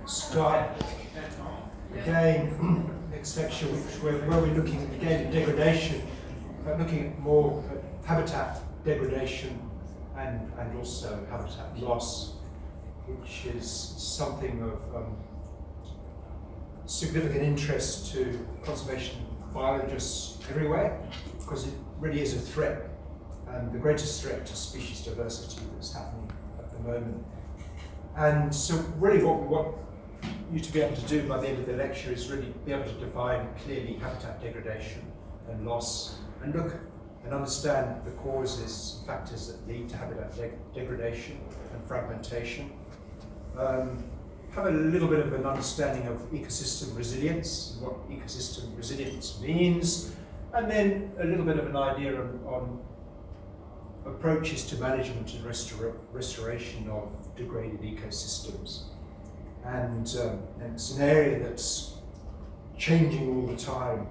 start again next lecture, where we're looking again at degradation, but looking at more at habitat degradation and also habitat loss, which is something of significant interest to conservation biologists everywhere, because it really is a threat, and the greatest threat to species diversity that's happening at the moment. And so really what we want you to be able to do by the end of the lecture is really be able to define clearly habitat degradation and loss, and look and understand the causes and factors that lead to habitat degradation and fragmentation. Have a little bit of an understanding of ecosystem resilience, and what ecosystem resilience means, and then a little bit of an idea on approaches to management and restoration of degraded ecosystems. And it's an area that's changing all the time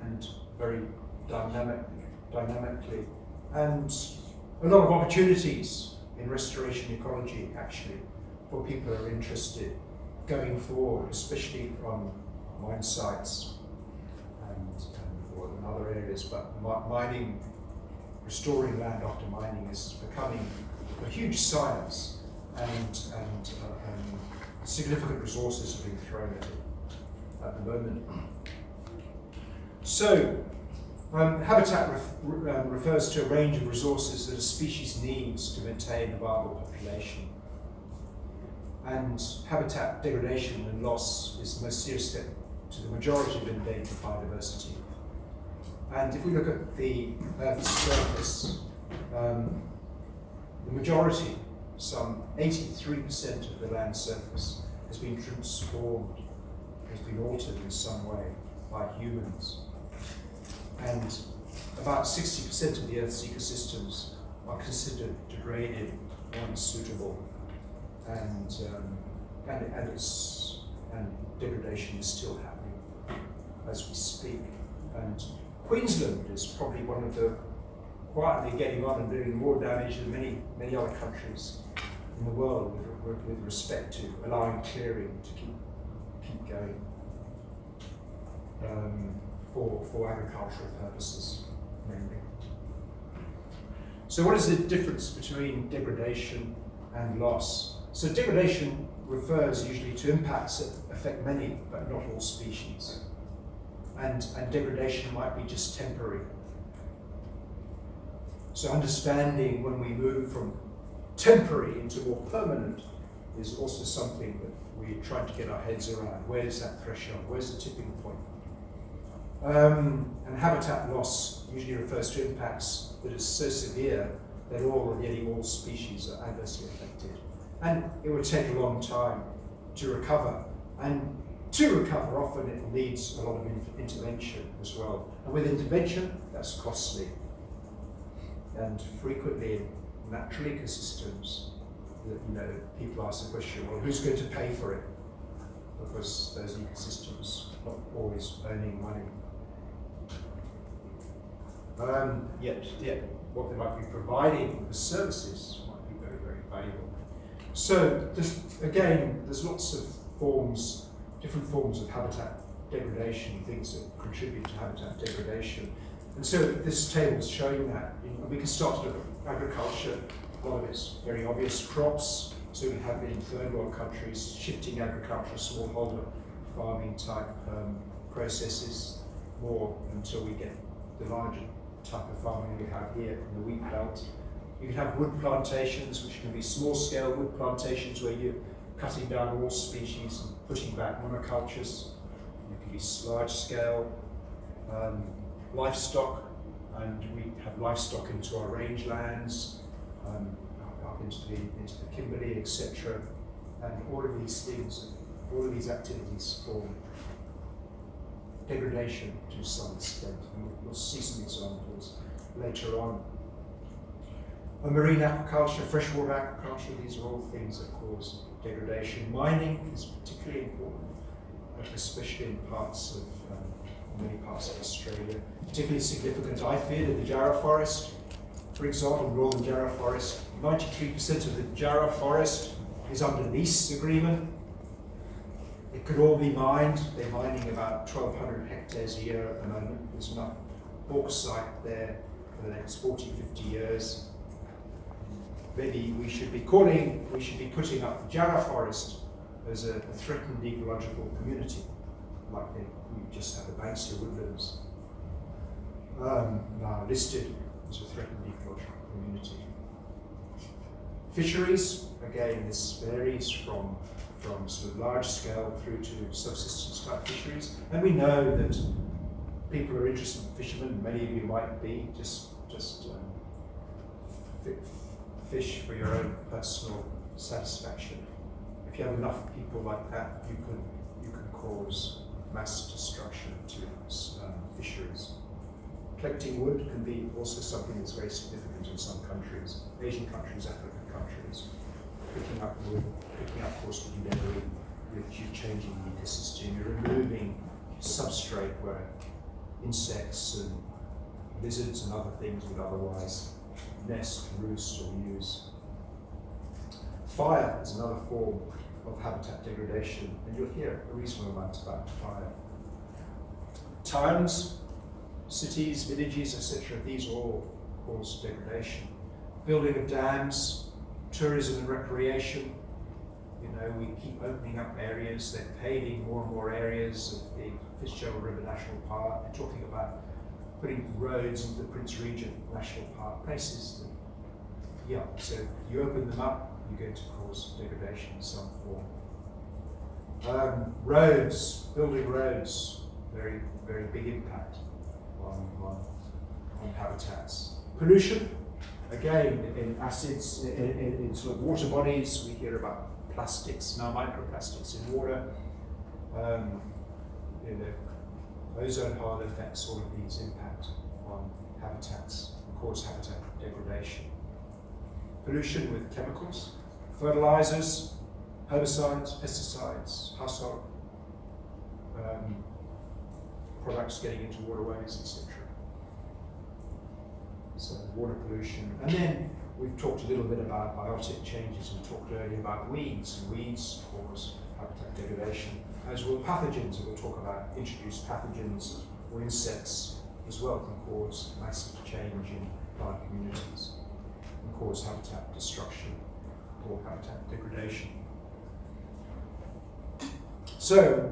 and very dynamically. And a lot of opportunities in restoration ecology, actually, for people who are interested going forward, especially on mine sites or in other areas. But mining, restoring land after mining is becoming a huge science, and significant resources are being thrown at it at the moment. So, habitat refers to a range of resources that a species needs to maintain a viable population. And habitat degradation and loss is the most serious threat to the majority of endangered biodiversity. And if we look at the Earth's surface, the majority, some 83% of the land surface, has been transformed, has been altered in some way by humans. And about 60% of the Earth's ecosystems are considered degraded or unsuitable. And degradation is still happening as we speak. And Queensland is probably one of the quietly getting on and doing more damage than many other countries in the world with respect to allowing clearing to keep going for agricultural purposes mainly. So what is the difference between degradation and loss? So degradation refers usually to impacts that affect many but not all species. And degradation might be just temporary. So understanding when we move from temporary into more permanent is also something that we're trying to get our heads around. Where's that threshold? Where's the tipping point? And habitat loss usually refers to impacts that are so severe that nearly all species are adversely affected. And it would take a long time to recover. And to recover, often it needs a lot of intervention as well. And with intervention, that's costly. And frequently in natural ecosystems, people ask the question, well, who's going to pay for it? Because those ecosystems are not always earning money. Yet what they might be providing, the services, might be very, very valuable. So there's lots of different forms of habitat degradation, things that contribute to habitat degradation. And so this table is showing that. We can start to look at agriculture. A lot of it's very obvious crops. So we have in third world countries shifting agriculture, smallholder farming type processes more until we get the larger type of farming we have here in the wheat belt. You can have wood plantations, which can be small scale wood plantations where you're cutting down all species and putting back monocultures. It can be large scale livestock, and we have livestock into our rangelands, up into the Kimberley, etc. And all of these things, all of these activities form degradation to some extent. And we'll see some examples later on. Marine aquaculture, freshwater aquaculture, these are all things that cause degradation. Mining is particularly important, especially in many parts of Australia. Particularly significant, I feel, in the Jarrah forest. For example, northern Jarrah forest, 93% of the Jarrah forest is under lease agreement, It could all be mined. They're mining about 1,200 hectares a year at the moment. There's enough bauxite there for the next 40, 50 years. Maybe we should be putting up the Jarrah forest as a threatened ecological community, like we just have the Banksia woodlands now listed as a threatened ecological community. Fisheries, again, this varies from sort of large scale through to subsistence type fisheries. And we know that people are interested in fishermen, many of you might be, just fish for your own personal satisfaction. If you have enough people like that, you can cause mass destruction to fisheries. Collecting wood can be also something that's very significant in some countries, Asian countries, African countries. Picking up wood, picking up coarse wood debris, you're changing the ecosystem, you're removing substrate where insects and lizards and other things would otherwise nest, roost, or use. Fire is another form of habitat degradation, and you'll hear a reasonable amount about fire. Towns, cities, villages, etc., these all cause degradation. Building of dams, tourism and recreation, we keep opening up areas, they're paving more and more areas of the Fitzgerald River National Park. They're talking about putting roads into the Prince Regent National Park, places that, so you open them up, you're going to cause degradation in some form. Roads, building roads, very, very big impact on habitats. Pollution, again, in acids, in sort of water bodies, we hear about plastics, now microplastics in water, ozone hole effects, all of these impact on habitats, cause habitat degradation. Pollution with chemicals, fertilizers, herbicides, pesticides, household products getting into waterways, etc. So water pollution. And then we've talked a little bit about biotic changes. We talked earlier about weeds. Weeds cause habitat degradation, as will pathogens, and we'll talk about introduced pathogens or insects as well can cause massive change in plant communities and cause habitat destruction or habitat degradation. So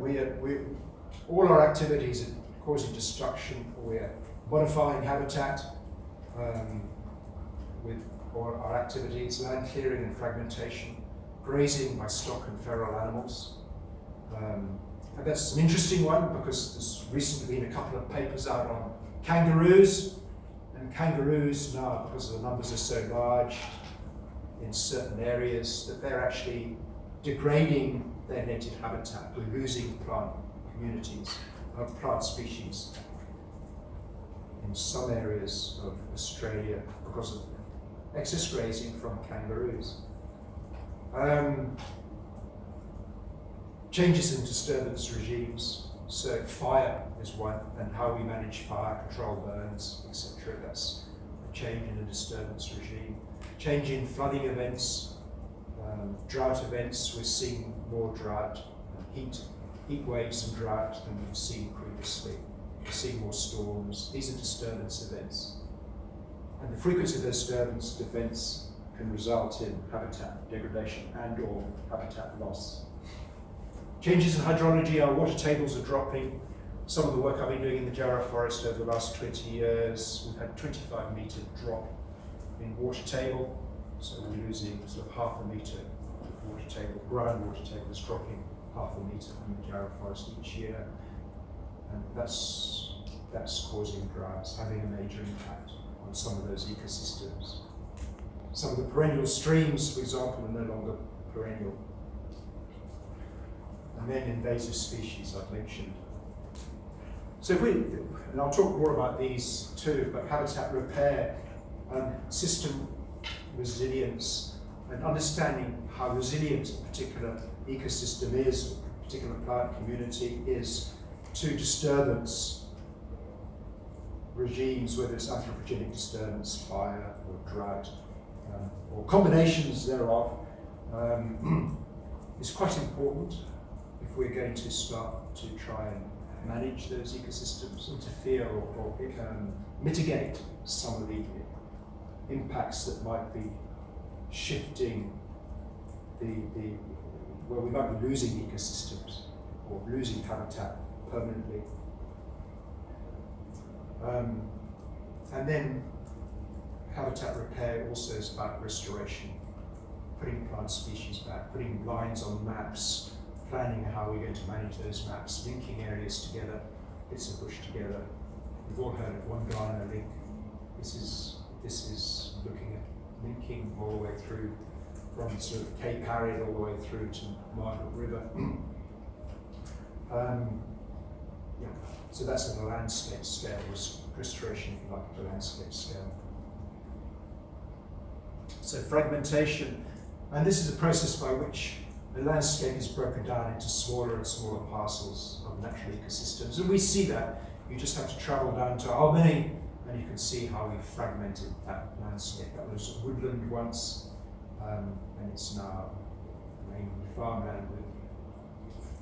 all our activities are causing destruction, or we're modifying habitat with all our activities, land clearing and fragmentation, grazing by stock and feral animals. And that's an interesting one because there's recently been a couple of papers out on kangaroos, and kangaroos now, because the numbers are so large in certain areas, that they're actually degrading their native habitat. We're losing plant communities, plant species in some areas of Australia because of excess grazing from kangaroos. Changes in disturbance regimes. So fire is one, and how we manage fire, control burns, etc. That's a change in the disturbance regime. Change in flooding events, drought events. We're seeing more drought, heat waves and drought than we've seen previously. We're seeing more storms. These are disturbance events. And the frequency of those disturbance events can result in habitat degradation and or habitat loss. Changes in hydrology, our water tables are dropping. Some of the work I've been doing in the Jarrah forest over the last 20 years, we've had a 25-metre drop in water table. So we're losing sort of half a metre of water table. Groundwater table is dropping half a metre in the Jarrah forest each year. And that's causing droughts, having a major impact on some of those ecosystems. Some of the perennial streams, for example, are no longer perennial. And then invasive species I've mentioned. So and I'll talk more about these too, but habitat repair, system resilience, and understanding how resilient a particular ecosystem is, a particular plant community is to disturbance regimes, whether it's anthropogenic disturbance, fire, or drought, or combinations thereof, is quite important. if we're going to start to try and manage those ecosystems, interfere or mitigate some of the impacts that might be shifting where we might be losing ecosystems or losing habitat permanently. And then habitat repair also is about restoration, putting plant species back, putting lines on maps, planning how we're going to manage those maps, linking areas together, bits of bush together. We've all heard of one Ghana link. This is looking at linking all the way through from sort of Cape Harriet all the way through to Margaret River. Yeah. So that's at a landscape scale, restoration, if you like, at a landscape scale. So fragmentation, and this is a process by which the landscape is broken down into smaller and smaller parcels of natural ecosystems. And we see that. You just have to travel down to Albany and you can see how we fragmented that landscape. That was woodland once, and it's now mainly farmland with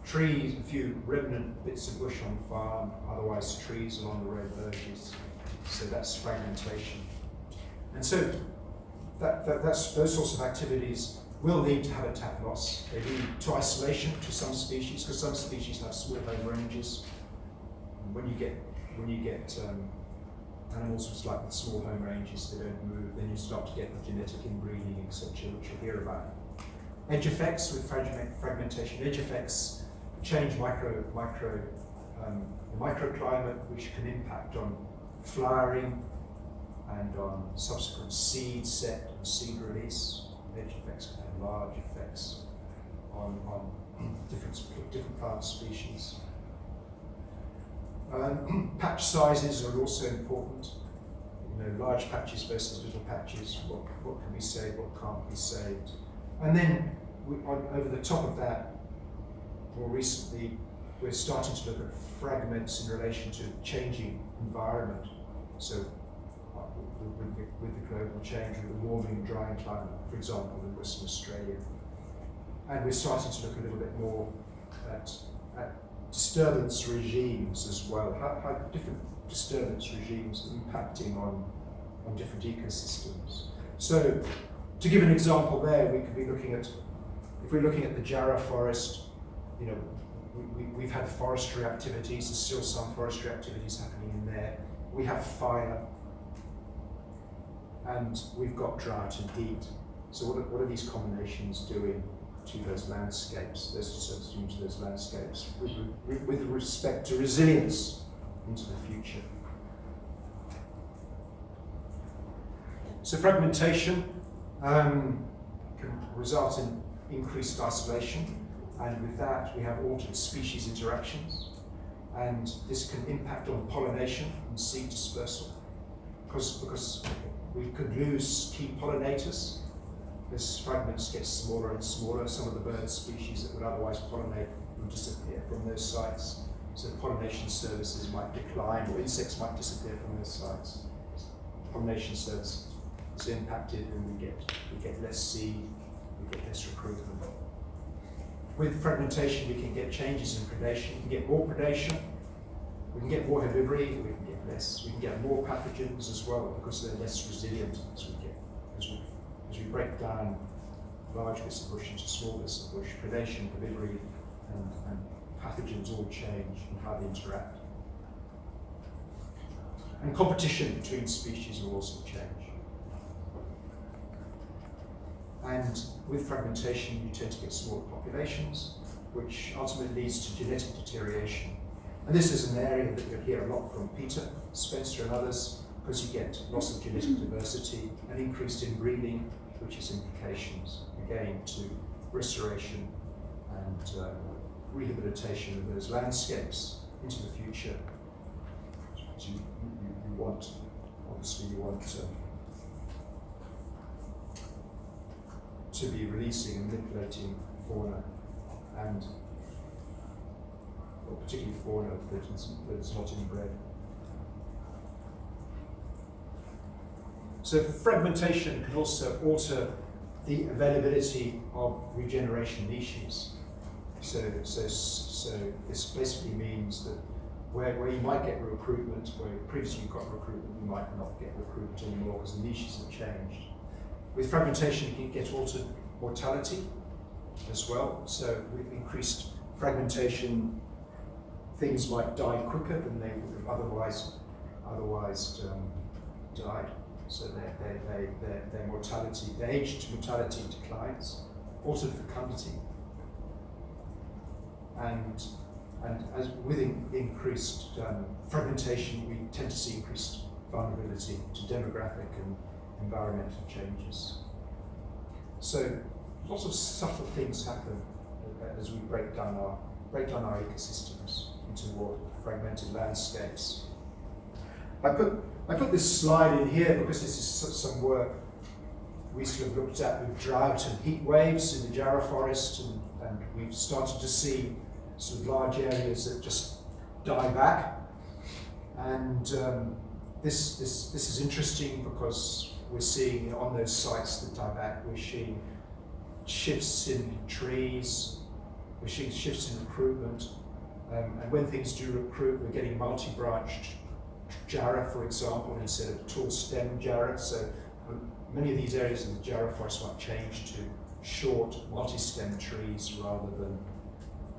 trees, a few remnant bits of bush on the farm, otherwise trees along the road verges. So that's fragmentation. And so that's those sorts of activities will lead to habitat loss. They lead to isolation to some species, because some species have small home ranges. And when you get animals with like small home ranges, they don't move, then you start to get the genetic inbreeding, etc., which you'll hear about. Edge effects with fragmentation. Edge effects change the microclimate, which can impact on flowering and on subsequent seed set and seed release. Edge effects can have large effects on different plant species. Patch sizes are also important. You know, large patches versus little patches. What can be saved? What can't be saved? And then over the top of that, more recently, we're starting to look at fragments in relation to changing environment. So with the global change, with the warming, drying climate, for example, in Western Australia. And we're starting to look a little bit more at disturbance regimes as well. How different disturbance regimes are impacting on different ecosystems. So to give an example there, we could be looking at, if we're looking at the Jarrah forest, you know, we've had forestry activities, there's still some forestry activities happening in there. We have fire, and we've got drought and heat. So what are these combinations doing to those landscapes, those disturbances doing to those landscapes with respect to resilience into the future? So fragmentation can result in increased isolation, and with that we have altered species interactions, and this can impact on pollination and seed dispersal, because we could lose key pollinators as fragments get smaller and smaller. Some of the bird species that would otherwise pollinate will disappear from those sites. So pollination services might decline, or insects might disappear from those sites. Pollination service is impacted, and we get less seed, we get less recruitment. With fragmentation, we can get changes in predation. We can get more predation, we can get more herbivory, we can get less. We can get more pathogens as well, because they're less resilient as we break down large bits of bush into small bits of bush. Predation, herbivory, and pathogens all change in how they interact. And competition between species will also change. And with fragmentation, you tend to get smaller populations, which ultimately leads to genetic deterioration. And this is an area that you'll hear a lot from Peter, Spencer and others, because you get loss of genetic diversity and increased inbreeding, which has implications, again, to restoration and rehabilitation of those landscapes into the future. So you want, obviously you want to be releasing and manipulating fauna, and well, particularly fauna that is not inbred. So fragmentation can also alter the availability of regeneration niches. So this basically means that where you might get recruitment, where previously you got recruitment, you might not get recruitment anymore because the niches have changed. With fragmentation, you can get altered mortality as well. So with increased fragmentation, things might die quicker than they would have otherwise died. So their mortality, their age to mortality declines. Altered fecundity. And as with increased fragmentation, we tend to see increased vulnerability to demographic and environmental changes. So lots of subtle things happen as we break down our ecosystems into more fragmented landscapes. I put this slide in here because this is some work we sort of looked at with drought and heat waves in the Jarrah forest, and we've started to see sort of large areas that just die back. And this is interesting because we're seeing on those sites that die back, we're seeing shifts in trees, we're seeing shifts in recruitment, and when things do recruit, we're getting multi-branched Jarrah, for example, instead of tall stem Jarrah. So many of these areas in the Jarrah forest might change to short multi-stem trees rather than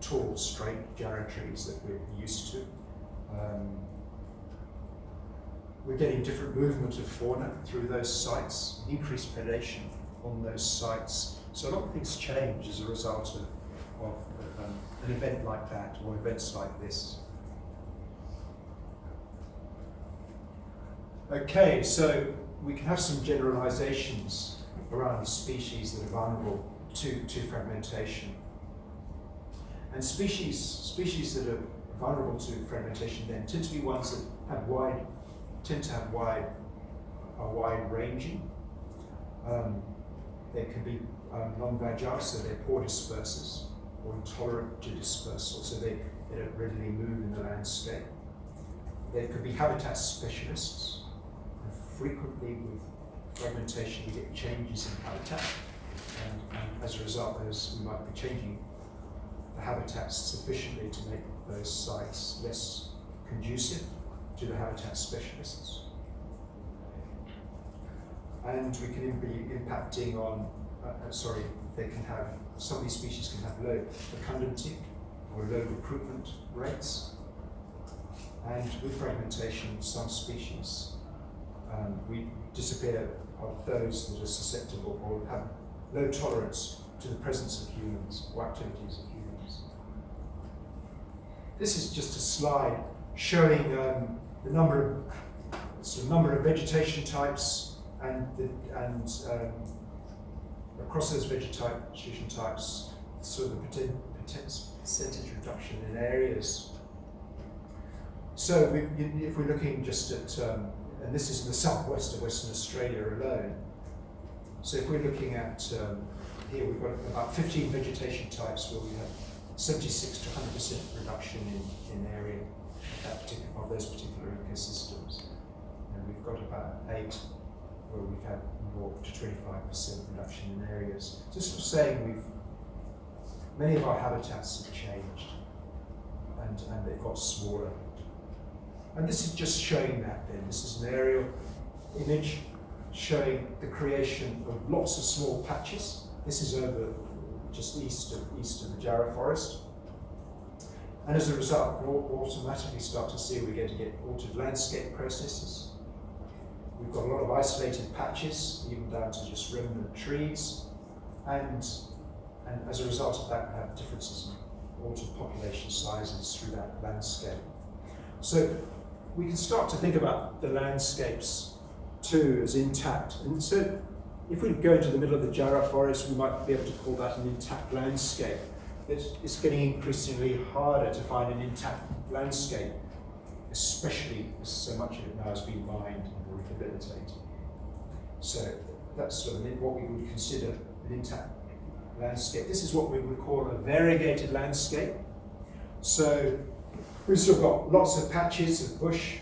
tall, straight Jarrah trees that we're used to. We're getting different movement of fauna through those sites, increased predation on those sites. So a lot of things change as a result of an event like that, or events like this. Okay, so we can have some generalizations around species that are vulnerable to fragmentation. And species that are vulnerable to fragmentation then tend to be ones that have wide ranging. They can be non-vagile, so they're poor dispersers, or intolerant to dispersal, so they don't readily move in the landscape. They could be habitat specialists. And frequently with fragmentation we get changes in habitat, and as a result we might be changing the habitats sufficiently to make those sites less conducive to the habitat specialists. And we can be impacting on, some of these species can have low fecundity or low recruitment rates. And with fragmentation, some species, we disappear of those that are susceptible or have low tolerance to the presence of humans or activities of humans. This is just a slide showing the number of vegetation types and across those vegetation types, sort of the percentage reduction in areas. So if we're looking just at, and this is in the southwest of Western Australia alone, so if we're looking at, here we've got about 15 vegetation types where we have 76 to 100% reduction in area of those particular ecosystems. And we've got about 8 where we've had more to 25% reduction in areas. So sort of saying many of our habitats have changed and they've got smaller. And this is just showing that then. This is an aerial image showing the creation of lots of small patches. This is over just east of the Jarrah forest. And as a result, we'll automatically start to see we're going to get altered landscape processes. We've got a lot of isolated patches, even down to just remnant trees. And as a result of that, we have differences in altered population sizes through that landscape. So we can start to think about the landscapes too as intact. And so if we go into the middle of the Jarrah forest, we might be able to call that an intact landscape. It's getting increasingly harder to find an intact landscape, especially as so much of it now has been mined and rehabilitated. So that's sort of what we would consider an intact landscape. This is what we would call a variegated landscape. So we've sort of got lots of patches of bush,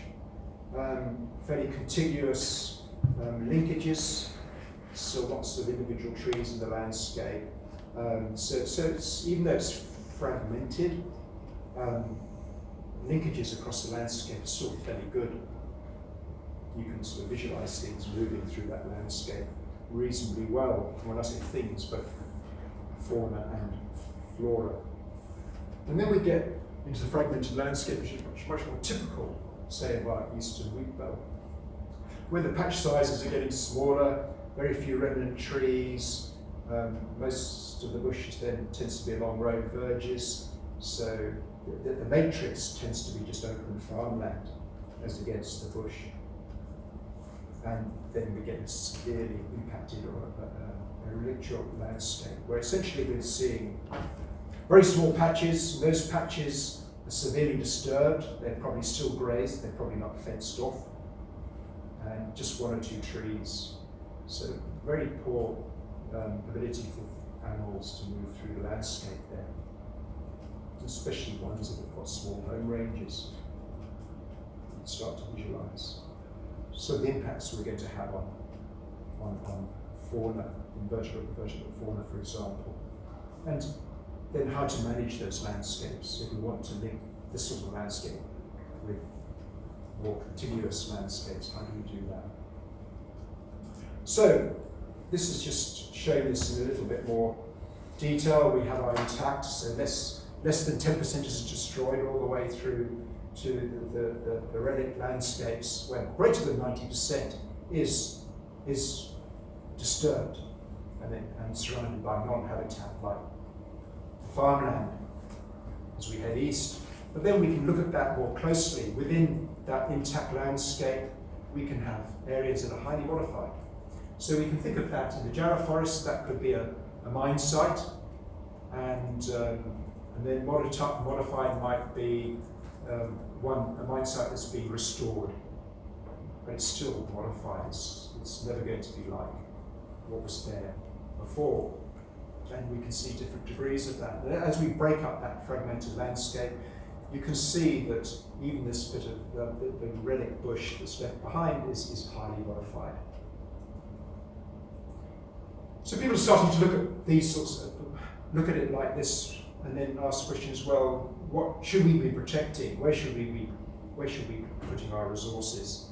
fairly contiguous linkages, so lots of individual trees in the landscape. So it's, even though it's fragmented. Linkages across the landscape are still fairly good. You can sort of visualize things moving through that landscape reasonably well. When I say things, both fauna and flora. And then we get into the fragmented landscape, which is much more typical, say, of our eastern wheat belt, where the patch sizes are getting smaller, very few remnant trees, most of the bushes then tends to be along road verges, so the matrix tends to be just open farmland as against the bush. And then we get a severely impacted or a relictual landscape, where essentially we're seeing very small patches. Those patches are severely disturbed. They're probably still grazed, they're probably not fenced off, and just one or two trees. So very poor ability for animals to move through the landscape there, especially ones that have got small home ranges. You start to visualize. So the impacts we're going to have on fauna, invertebrate fauna, for example, and then how to manage those landscapes if we want to link this sort of landscape with more continuous landscapes. How do we do that? So this is just showing this in a little bit more detail. We have our intact, so less than 10% is destroyed all the way through to the relic landscapes, where greater than 90% is disturbed and surrounded by non-habitat like farmland as we head east. But then we can look at that more closely. Within that intact landscape, we can have areas that are highly modified. So we can think of that in the Jarrah forest. That could be a mine site, and then modified might be a mine site that's being restored, but it's still modified. It's never going to be like what was there before. And we can see different degrees of that. As we break up that fragmented landscape, you can see that even this bit of the relic bush that's left behind is highly modified. So people are starting to look at these sorts of, look at it like this, and then ask questions, well, what should we be protecting? Where should we be putting our resources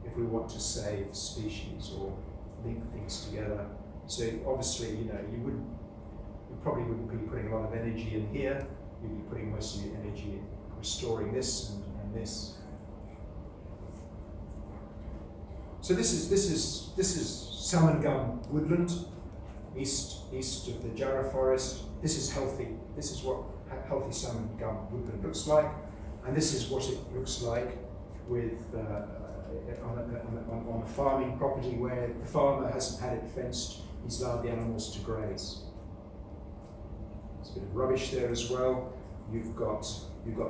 if we want to save species or link things together? So obviously, you probably wouldn't be putting a lot of energy in here. You'd be putting most of your energy in restoring this and this. So this is salmon gum woodland, east of the Jarrah forest. This is healthy. This is what healthy salmon gum woodland looks like, and this is what it looks like with on a farming property where the farmer hasn't had it fenced. He's allowed the animals to graze. There's a bit of rubbish there as well. You've got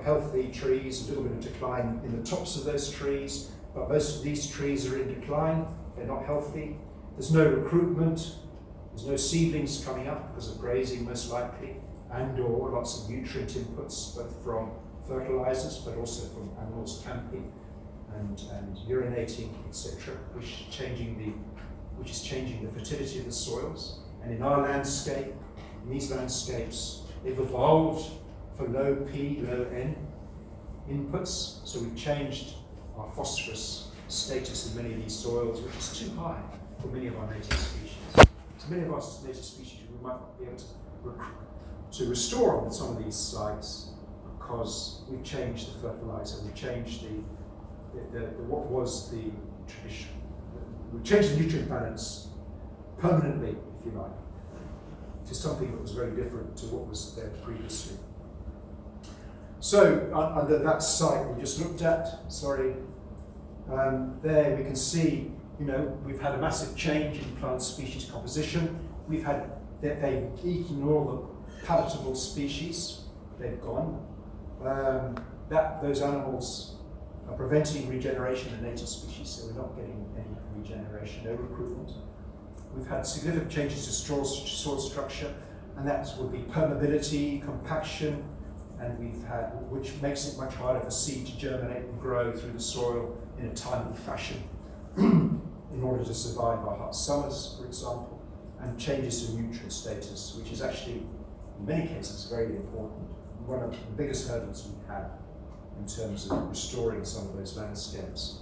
healthy trees, a little bit of decline in the tops of those trees, but most of these trees are in decline. They're not healthy. There's no recruitment. There's no seedlings coming up because of grazing, most likely, and/or lots of nutrient inputs, both from fertilizers, but also from animals camping and urinating, etc., which is changing the fertility of the soils. And in our landscape, in these landscapes, they've evolved for low P, low N inputs. So we've changed our phosphorus status in many of these soils, which is too high for many of our native species. So many of our native species we might not be able to restore on some of these sites because we've changed the fertilizer, we've changed what was the tradition. We've changed the nutrient balance permanently, if you like, to something that was very different to what was there previously. So under that site we just looked at, there we can see, we've had a massive change in plant species composition. They've eaten all the palatable species, they've gone. Those animals are preventing regeneration in native species, so we're not getting any regeneration, no recruitment. We've had significant changes to soil structure, and that would be permeability, compaction, and which makes it much harder for seed to germinate and grow through the soil in a timely fashion in order to survive our hot summers, for example, and changes in nutrient status, which is actually in many cases, very important. One of the biggest hurdles we have in terms of restoring some of those landscapes.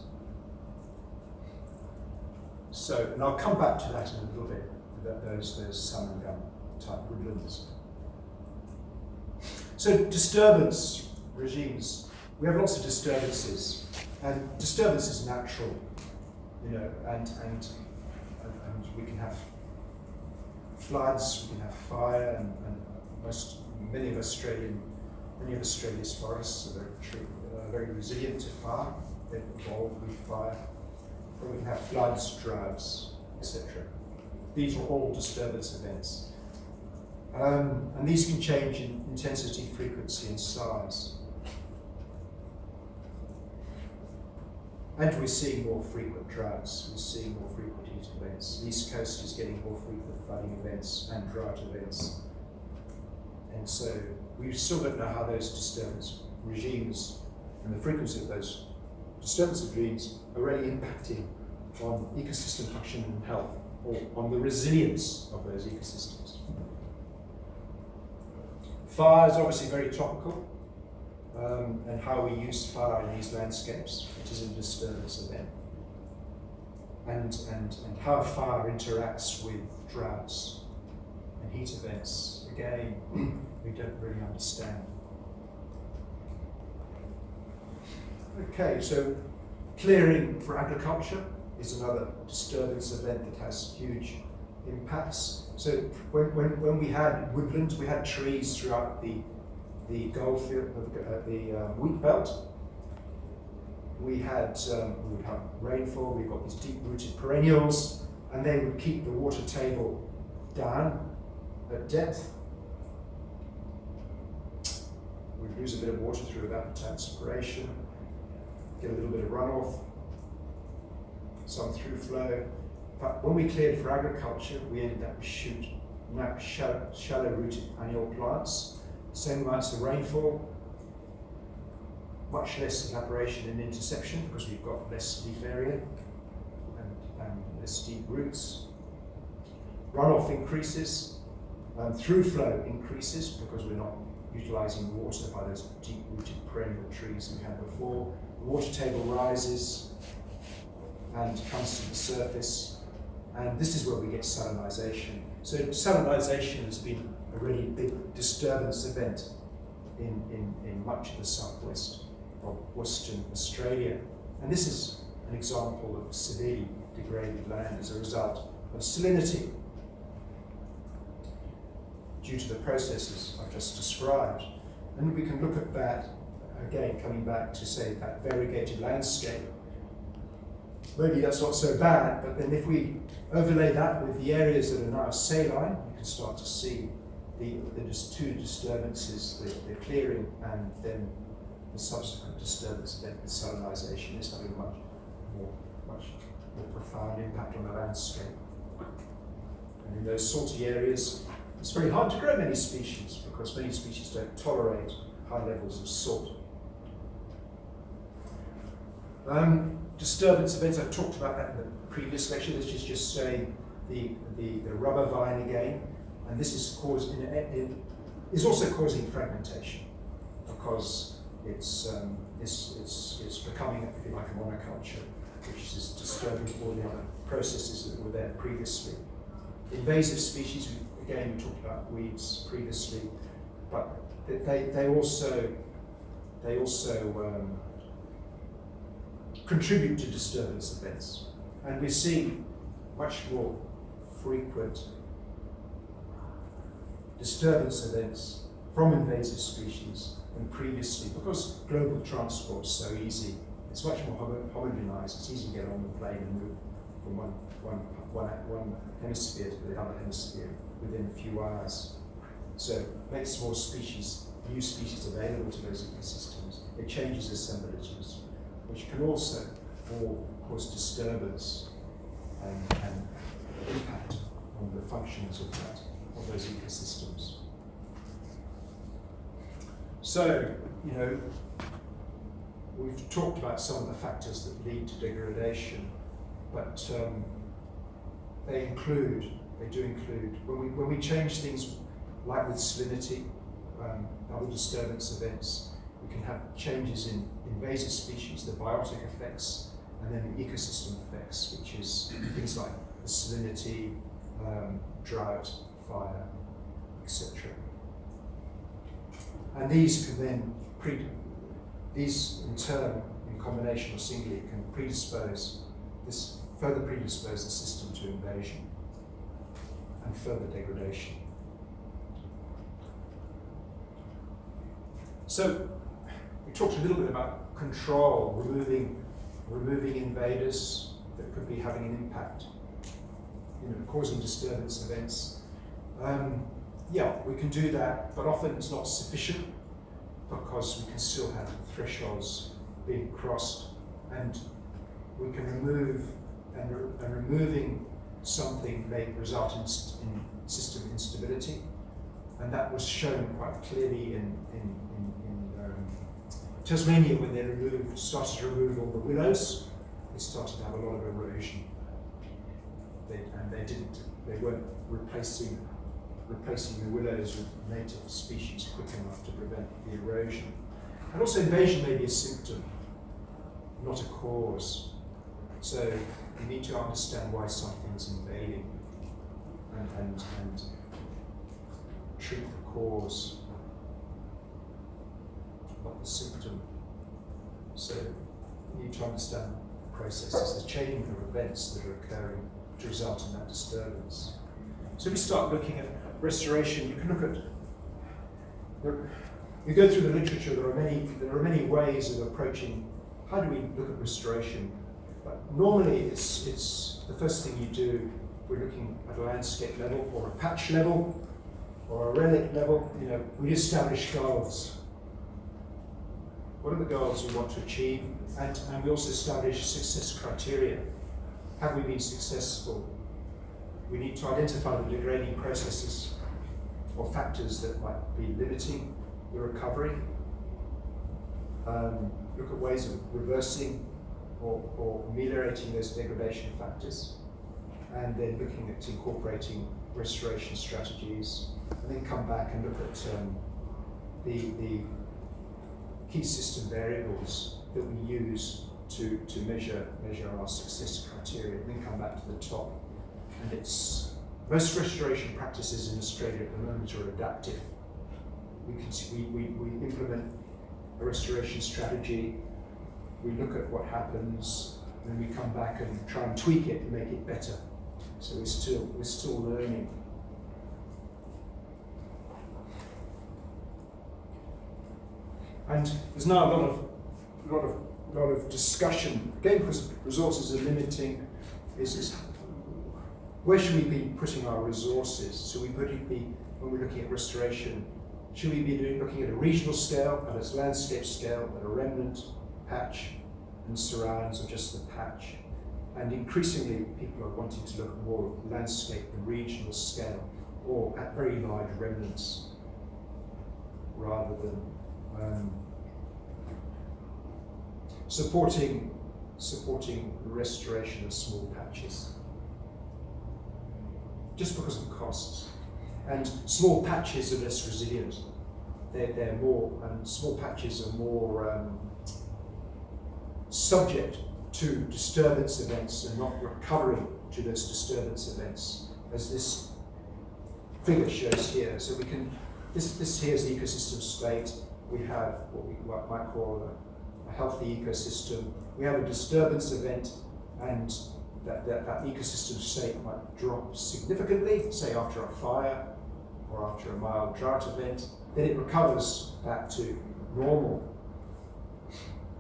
So, and I'll come back to that in a little bit, those salmon gum type woodlands. So disturbance regimes. We have lots of disturbances, and disturbance is natural, you know, and we can have floods, we can have fire, and many of Australia's forests are very resilient to fire. They've evolved with fire. But we can have floods, droughts, etc. These are all disturbance events. And these can change in intensity, frequency, and size. And we're seeing more frequent droughts, we're seeing more frequent heat events. The East Coast is getting more frequent flooding events and drought events. And so we still don't know how those disturbance regimes and the frequency of those disturbance regimes are really impacting on ecosystem function and health, or on the resilience of those ecosystems. Fire is obviously very topical, and how we use fire in these landscapes, which is a disturbance event. And how fire interacts with droughts and heat events, again, we don't really understand. Okay, so clearing for agriculture is another disturbance event that has huge impacts. So when we had woodland, we had trees throughout the goldfield, the wheat belt. We would have rainfall. We've got these deep-rooted perennials, and they would keep the water table down at depth. We'd lose a bit of water through evapotranspiration, get a little bit of runoff, some through flow. But when we cleared for agriculture, we ended up with shallow-rooted annual plants, same amounts of rainfall, much less evaporation and interception because we've got less leaf area and less deep roots. Runoff increases, through flow increases because we're not utilising water by those deep-rooted perennial trees we had before. The water table rises and comes to the surface, and this is where we get salinization. So salinization has been a really big disturbance event in much of the southwest of Western Australia. And this is an example of severely degraded land as a result of salinity due to the processes I've just described. And we can look at that, again, coming back to say that variegated landscape. Maybe that's not so bad, but then if we overlay that with the areas that are now saline, you can start to see the two disturbances, the clearing and then the subsequent disturbance event with salinization is having a much more profound impact on the landscape. And in those salty areas, it's very hard to grow many species because many species don't tolerate high levels of salt. Disturbance events, I talked about that in the previous lecture. This is just showing the rubber vine again, and this is also causing fragmentation because it's becoming, if you like, a monoculture, which is disturbing all the other processes that were there previously. Invasive species, again, we talked about weeds previously, but they also contribute to disturbance events. And we're seeing much more frequent disturbance events from invasive species than previously because global transport is so easy. It's much more homogenized. It's easy to get on the plane and move from one hemisphere to the other hemisphere within a few hours. So it makes more species, new species available to those ecosystems. It changes assemblages, which can also cause disturbance and impact on the functions of those ecosystems. So, we've talked about some of the factors that lead to degradation, but they do include, when we change things like with salinity, other disturbance events, we can have changes in invasive species, the biotic effects, and then the ecosystem effects, which is things like the salinity, drought, fire, etc. And these can then, these in turn, in combination or singly, can further predispose the system to invasion and further degradation. So, we talked a little bit about control, removing invaders that could be having an impact, causing disturbance events. Yeah, we can do that, but often it's not sufficient because we can still have thresholds being crossed, and we can remove, and removing something may result in system instability, and that was shown quite clearly in Tasmania when they started to remove all the willows. They started to have a lot of erosion, they weren't replacing the willows with native species quick enough to prevent the erosion. And also invasion may be a symptom, not a cause. So you need to understand why something's invading and treat the cause, not the symptom. So you need to understand the processes, the chain of events that are occurring to result in that disturbance. So if we start looking at restoration, you can look at, you go through the literature, there are many ways of approaching, how do we look at restoration? But normally it's the first thing you do, we're looking at a landscape level or a patch level or a relic level, we establish goals. What are the goals we want to achieve? And we also establish success criteria. Have we been successful? We need to identify the degrading processes or factors that might be limiting the recovery. Look at ways of reversing or ameliorating those degradation factors, and then looking at incorporating restoration strategies, and then come back and look at the key system variables that we use to measure our success criteria, and then come back to the top. And most restoration practices in Australia at the moment are adaptive. We implement a restoration strategy, we look at what happens, and then we come back and try and tweak it and make it better. So we're still learning. And there's now a lot of discussion, again because resources are limiting, is where should we be putting our resources? So when we're looking at restoration, should we be looking at a regional scale, at a landscape scale, at a remnant, patch, and surrounds, or just the patch? And increasingly, people are wanting to look at more landscape and regional scale, or at very large remnants, rather than supporting the restoration of small patches. Just because of costs. And small patches are less resilient. They're more, and small patches are more subject to disturbance events and not recovering to those disturbance events, as this figure shows here. So we can, this here is the ecosystem state. We have what we might call a healthy ecosystem. We have a disturbance event, and that ecosystem state might drop significantly, say after a fire or after a mild drought event. Then it recovers back to normal.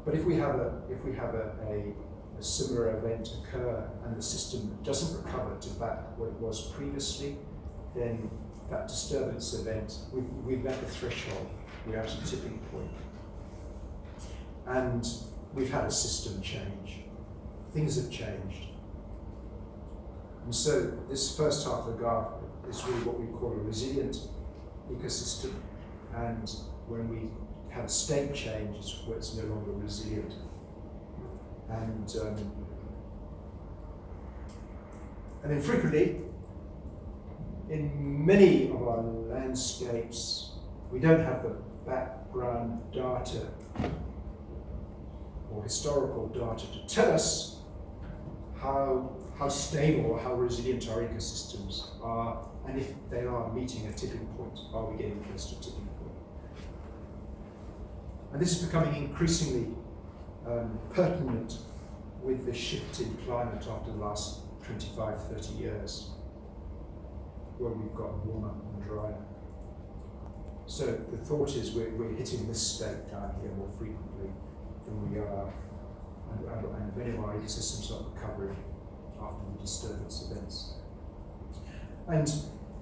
But if we have a similar event occur and the system doesn't recover to back what it was previously, then that disturbance event, we've met the threshold, we're at a tipping point. And we've had a system change. Things have changed. And so this first half of the graph is really what we call a resilient ecosystem. And when we have a state change, it's where it's no longer resilient. And then frequently, in many of our landscapes, we don't have the background data or historical data to tell us how stable or how resilient our ecosystems are, and if they are meeting a tipping point, are we getting close to a tipping point? And this is becoming increasingly pertinent with the shift in climate after the last 25, 30 years, where we've got warmer and drier. So the thought is we're hitting this state down here more frequently than we are, and many of our ecosystems are recovering after the disturbance events. And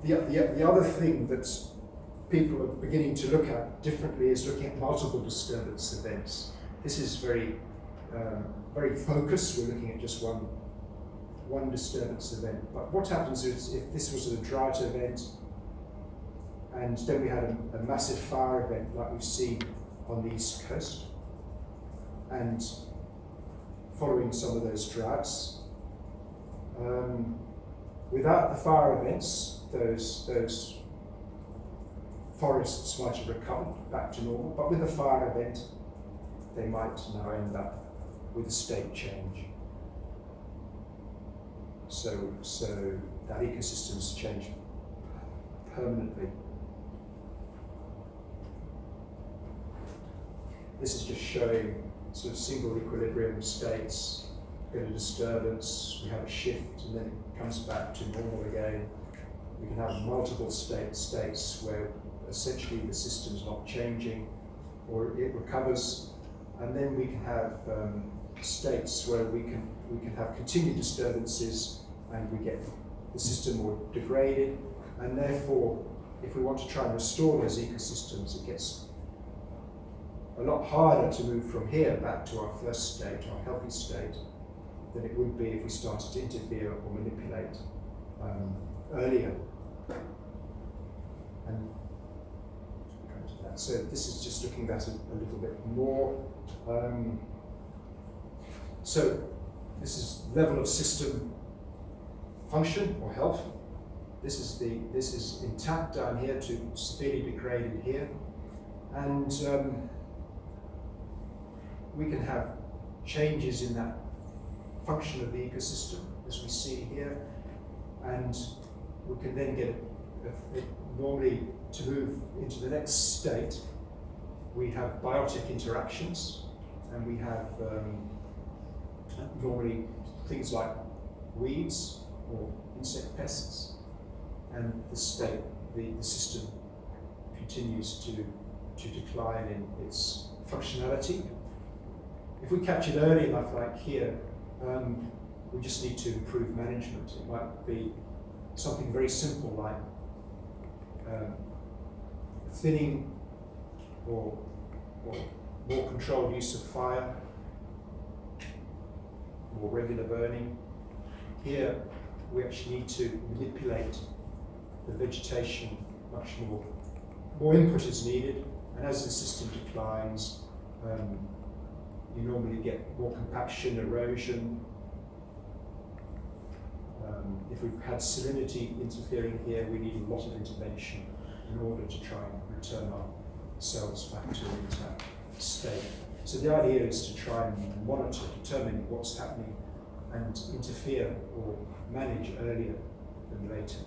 the other thing that people are beginning to look at differently is looking at multiple disturbance events. This is very focused. We're looking at just one disturbance event. But what happens is if this was a drought event, and then we had a massive fire event like we've seen on the East Coast, and following some of those droughts, without the fire events, those forests might have recovered back to normal, but with a fire event, they might now end up with a state change. So that ecosystems change permanently. This is just showing sort of single equilibrium states. Get a disturbance, we have a shift, and then it comes back to normal again. We can have multiple states where essentially the system's not changing, or it recovers, and then we can have states where we can have continued disturbances, and we get the system more degraded, and therefore, if we want to try and restore those ecosystems, it gets a lot harder to move from here back to our first state, our healthy state, than it would be if we started to interfere or manipulate earlier. And so this is just looking at it a little bit more. So this is level of system function or health. This is intact down here to severely degraded here, and we can have changes in that function of the ecosystem, as we see here, and we can then get normally to move into the next state. We have biotic interactions, and we have normally things like weeds or insect pests, and the system continues to decline in its functionality. If we catch it early enough, like here, we just need to improve management. It might be something very simple like thinning or more controlled use of fire, more regular burning. Here, we actually need to manipulate the vegetation much more. More input is needed, and as the system declines, you normally get more compaction, erosion. If we've had salinity interfering here, we need a lot of intervention in order to try and return our cells back to an intact state. So the idea is to try and monitor, determine what's happening, and interfere or manage earlier than later.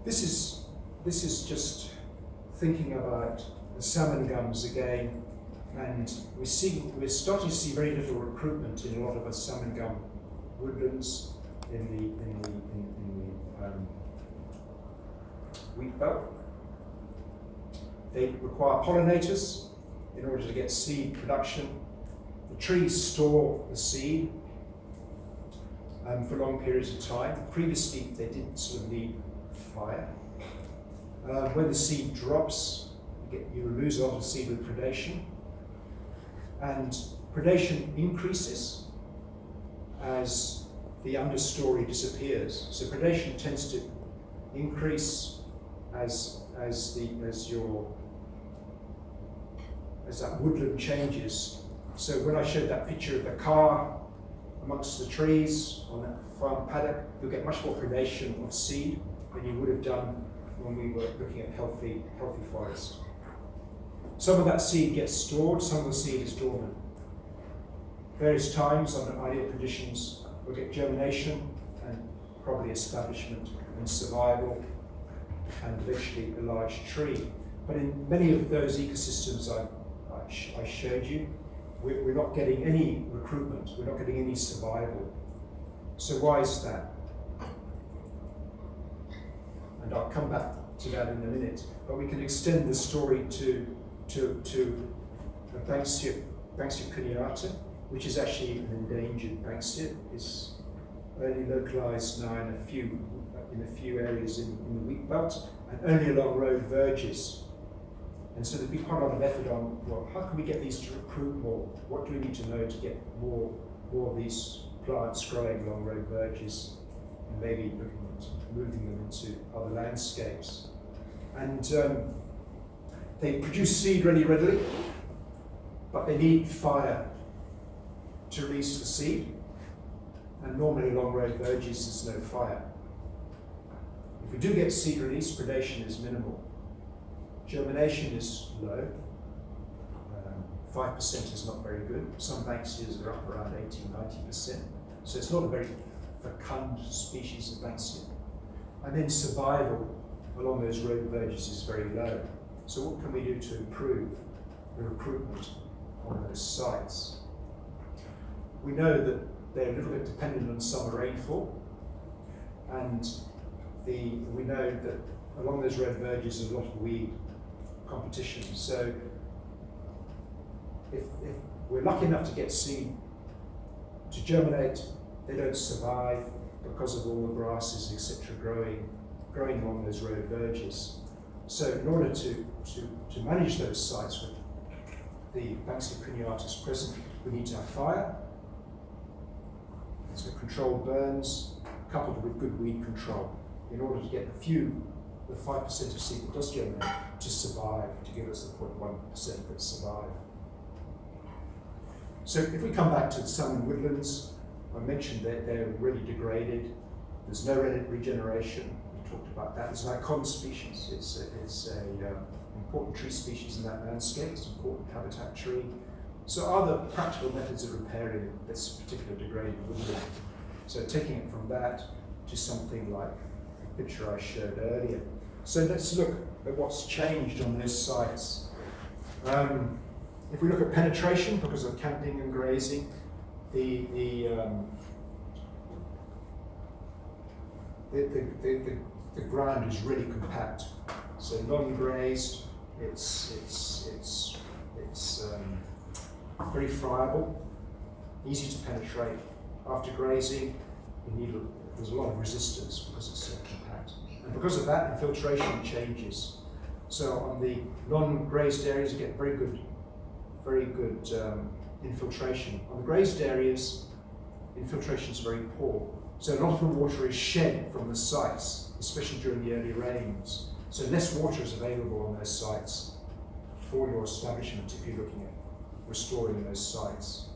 This is just thinking about the salmon gums again, and we're starting to see very little recruitment in a lot of our salmon gum woodlands in the wheat belt. They require pollinators in order to get seed production. The trees store the seed for long periods of time. Previously, they didn't sort of need fire. When the seed drops, you lose a lot of seed with predation, and predation increases as the understory disappears. So predation tends to increase as that woodland changes. So when I showed that picture of the car amongst the trees on that farm paddock, you'll get much more predation of seed than you would have done when we were looking at healthy forest. Some of that seed gets stored, some of the seed is dormant. Various times under ideal conditions, we'll get germination and probably establishment and survival and eventually a large tree. But in many of those ecosystems I showed you, we're not getting any recruitment, we're not getting any survival. So why is that? And I'll come back to that in a minute. But we can extend the story to Banksia cuneata, which is actually an endangered Banksia. It's only localized now in a few areas in the wheat belt, and only along road verges. And so there's been quite a lot of effort on, well, how can we get these to recruit more? What do we need to know to get more of these plants growing along road verges, and maybe looking at moving them into other landscapes? And they produce seed really readily, but they need fire to release the seed. And normally along road verges there's no fire. If we do get seed release, predation is minimal. Germination is low. 5% is not very good. Some Banksias are up around 80-90%. So it's not a very fecund species of Banksia. And then survival along those road verges is very low. So what can we do to improve the recruitment on those sites? We know that they're a little bit dependent on summer rainfall, and we know that along those road verges there's a lot of weed competition. So if we're lucky enough to get seed to germinate, they don't survive because of all the grasses, etc., growing along those road verges. So in order to manage those sites with the Banksia cuneatus present, we need to have fire, so controlled burns, coupled with good weed control, in order to get the 5% of seed that does germinate to survive, to give us the 0.1% that survive. So if we come back to the southern woodlands, I mentioned that they're really degraded. There's no regeneration. We talked about that. It's an icon species. It's an important tree species in that landscape. It's an important habitat tree. So are there practical methods of repairing this particular degraded woodland? So taking it from that to something like the picture I showed earlier. So let's look at what's changed on those sites. If we look at penetration, because of camping and grazing, the ground is really compact. So non-grazed, it's very friable, easy to penetrate. After grazing, there's a lot of resistance because it's so compact. And because of that, infiltration changes. So on the non-grazed areas, you get very good infiltration. On the grazed areas, infiltration is very poor. So a lot of the water is shed from the sites, especially during the early rains. So less water is available on those sites for your establishment if you're looking at restoring those sites.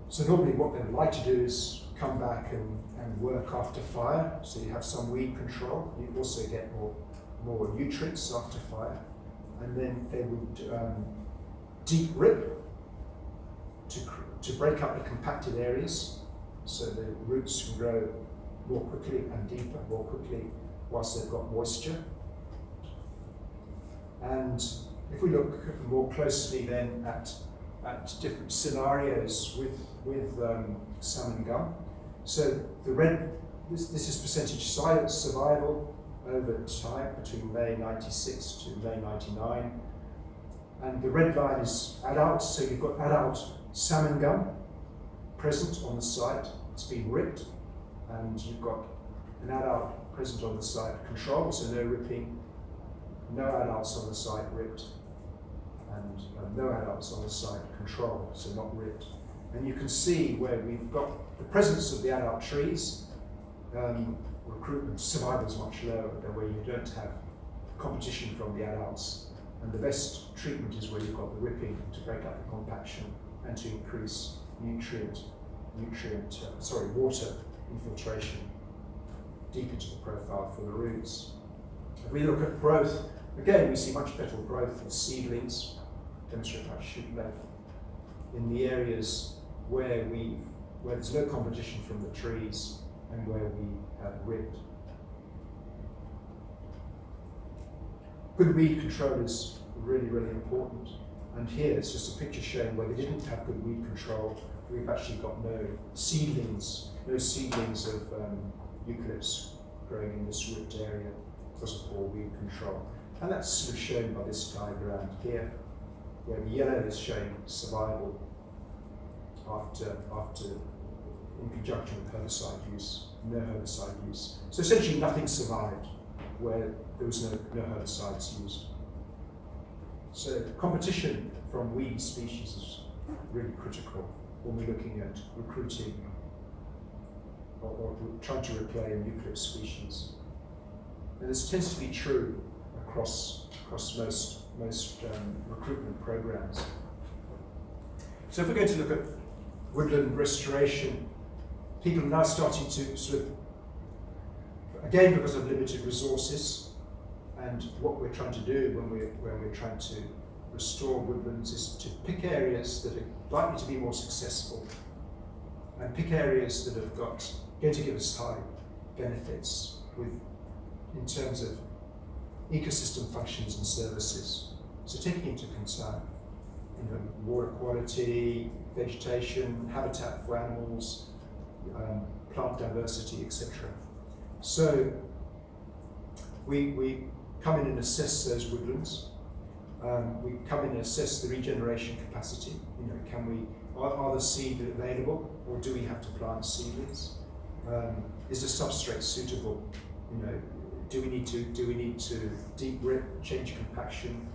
So normally what they would like to do is come back and work after fire. So you have some weed control. You also get more nutrients after fire. And then they would deep rip to break up the compacted areas so the roots can grow more quickly and deeper, more quickly whilst they've got moisture. And if we look more closely then at different scenarios with salmon gum, so the red, this is percentage survival over time between May 96 to May 99. And the red line is adults, so you've got adult salmon gum present on the site. It's been ripped, and you've got an adult present on the site control, so no ripping, no adults on the site ripped, and no adults on the site control, so not ripped. And you can see where we've got the presence of the adult trees, recruitment survival is much lower than where you don't have competition from the adults. And the best treatment is where you've got the ripping to break up the compaction and to increase nutrient water infiltration deep into the profile for the roots. If we look at growth, again, we see much better growth in seedlings, demonstrate our shoot length, in the areas where there's no competition from the trees and where we have ribbed. Good weed control is really, really important. And here it's just a picture showing where they didn't have good weed control. We've actually got no seedlings of eucalypts growing in this ribbed area because of poor weed control. And that's sort of shown by this diagram here, where the yellow is showing survival after in conjunction with herbicide use, no herbicide use. So essentially nothing survived where there was no herbicides used. So competition from weed species is really critical when we're looking at recruiting or trying to reclaim eucalypt species. And this tends to be true across most recruitment programs. So if we're going to look at woodland restoration, people are now starting to sort of, again because of limited resources, and what we're trying to do when we're trying to restore woodlands is to pick areas that are likely to be more successful, and pick areas that have going to give us high benefits in terms of ecosystem functions and services. So taking into concern, water quality, vegetation, habitat for animals, plant diversity, etc. So we come in and assess those woodlands. We come in and assess the regeneration capacity. Are the seed available, or do we have to plant seedlings? Is the substrate suitable? Do we need to deep rip, change compaction?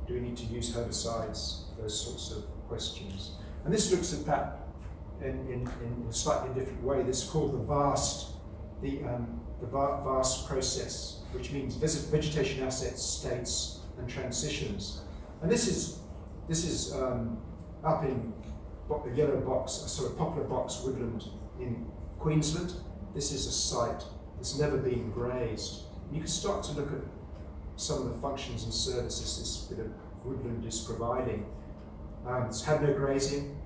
Do we need to use herbicides? Those sorts of questions. And this looks at that in a slightly different way. This is called the vast process, which means vegetation assets, states, and transitions. And this is up in a yellow box, a sort of poplar box woodland in Queensland. This is a site that's never been grazed. You can start to look at some of the functions and services this bit of woodland is providing. It's had no grazing.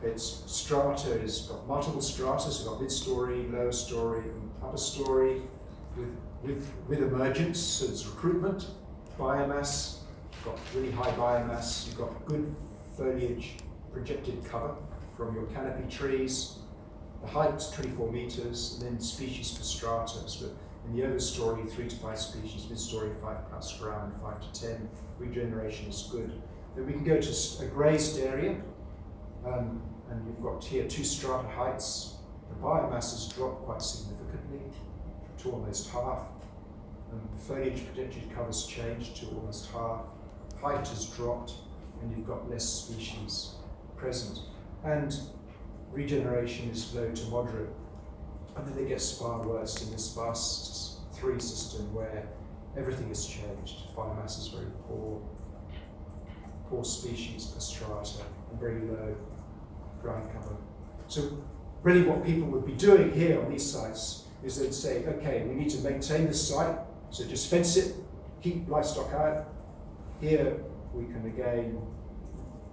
Its strata has got multiple strata, so it's got mid-story, lower story, and upper story, with emergence, so there's recruitment, biomass, you've got really high biomass, you've got good foliage, projected cover from your canopy trees, the height's 24 meters, and then species per strata. So in the overstory, 3 to 5 species, mid-story 5+, ground 5 to 10, regeneration is good. Then we can go to a grazed area, and you've got here 2 strata heights. The biomass has dropped quite significantly to almost half. Foliage projected cover's changed to almost half. Height has dropped, and you've got less species present. And regeneration is low to moderate. And then it gets far worse in this vast 3 system where everything has changed. Biomass is very poor species per strata, and very low ground cover. So really what people would be doing here on these sites is they'd say, okay, we need to maintain this site, so just fence it, keep livestock out. Here we can again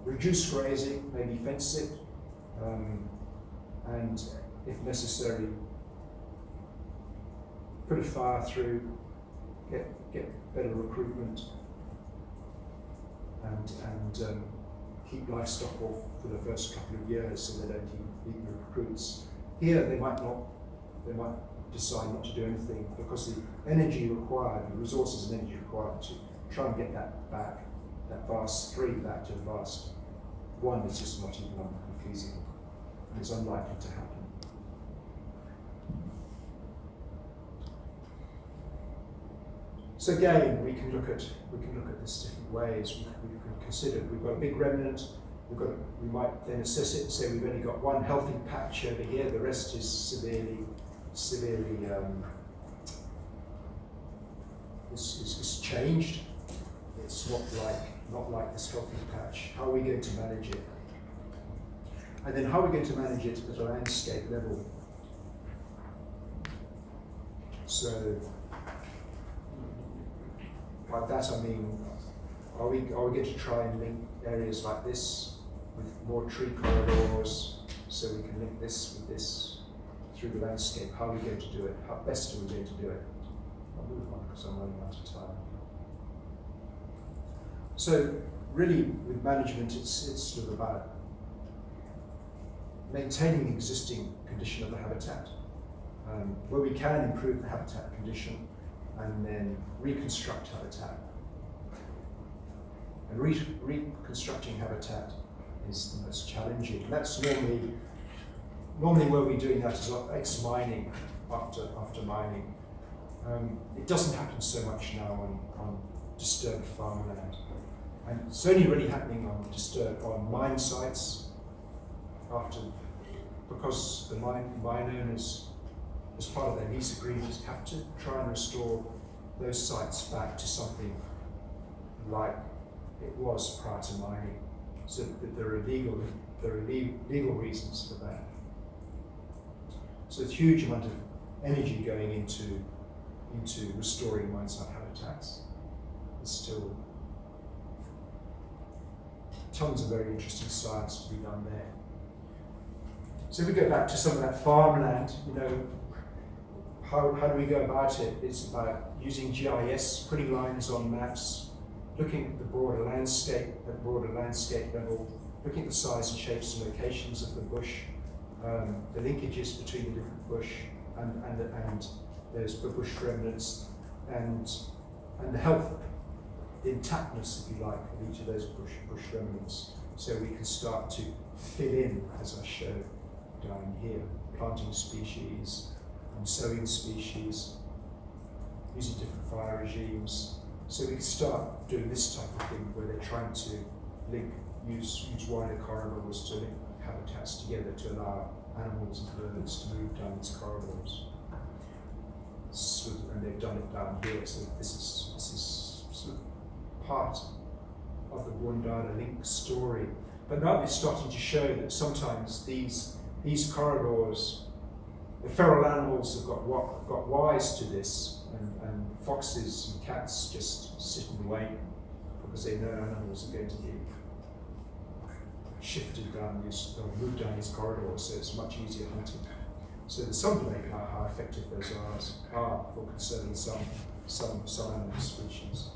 reduce grazing, maybe fence it, and if necessary, put a fire through, get better recruitment, and keep livestock off for the first couple of years so they don't eat the recruits. Here they might decide not to do anything because the energy required, the resources and energy required to try and get that back, that vast 3 back to the vast 1 is just not economically feasible, and it's unlikely to happen. So again, we can look at this different ways. We can consider we've got a big remnant. We might then assess it and say we've only got 1 healthy patch over here. The rest is severely it's changed. It's not like this healthy patch. How are we going to manage it? And then how are we going to manage it at a landscape level? So, by that I mean, are we going to try and link areas like this with more tree corridors, so we can link this with this through the landscape? How are we going to do it? How best are we going to do it? I'll move on because I'm running out of time. So really, with management, it's sort of about maintaining the existing condition of the habitat, where we can improve the habitat condition, and then reconstruct habitat. And reconstructing habitat is the most challenging. And that's normally where we're doing that is ex-mining after mining. It doesn't happen so much now on disturbed farmland. And it's only really happening on mine sites because the mine owners, as part of their lease agreements, have to try and restore those sites back to something like it was prior to mining. So that there are legal reasons for that. So it's a huge amount of energy going into restoring mine site habitats. There's still tons of very interesting science to be done there. So if we go back to some of that farmland, how do we go about it? It's about using GIS, putting lines on maps, looking at the broader landscape level, looking at the size and shapes and locations of the bush, the linkages between the different bush and those bush remnants, and the health, the intactness, if you like, of each of those bush remnants, so we can start to fill in, as I showed down here, planting species and sowing species, using different fire regimes. So we can start doing this type of thing where they're trying to use wider corridors to link habitats together to allow animals and birds to move down these corridors. And they've done it down here, so this is sort of part of the Wundana link story. But now they're starting to show that sometimes these corridors, the feral animals have got wise to this, and foxes and cats just sit and wait because they know animals are going to be shifted down these, they'll move down these corridors, so it's much easier hunting. So there's some debate about how effective those are for conserving some animal species.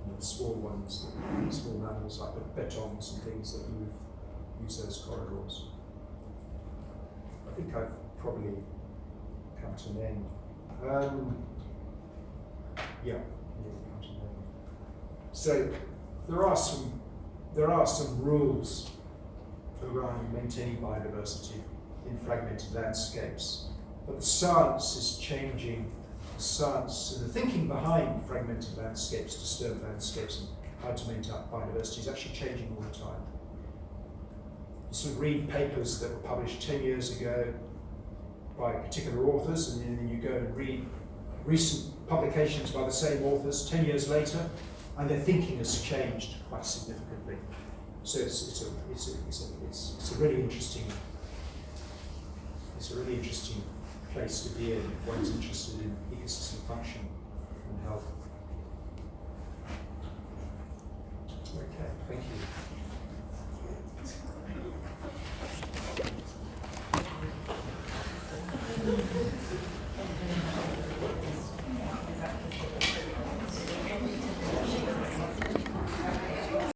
And the small ones, small mammals like the betons and things that use those corridors. I think I've probably come to an end. So there are some rules around maintaining biodiversity in fragmented landscapes, but the science is changing. The science and the thinking behind fragmented landscapes, disturbed landscapes, and how to maintain biodiversity is actually changing all the time. You sort of read papers that were published 10 years ago by particular authors, and then you go and read recent publications by the same authors 10 years later, and their thinking has changed quite significantly. So it's a really interesting place to be in if one is interested in ecosystem function and health. Okay, thank you.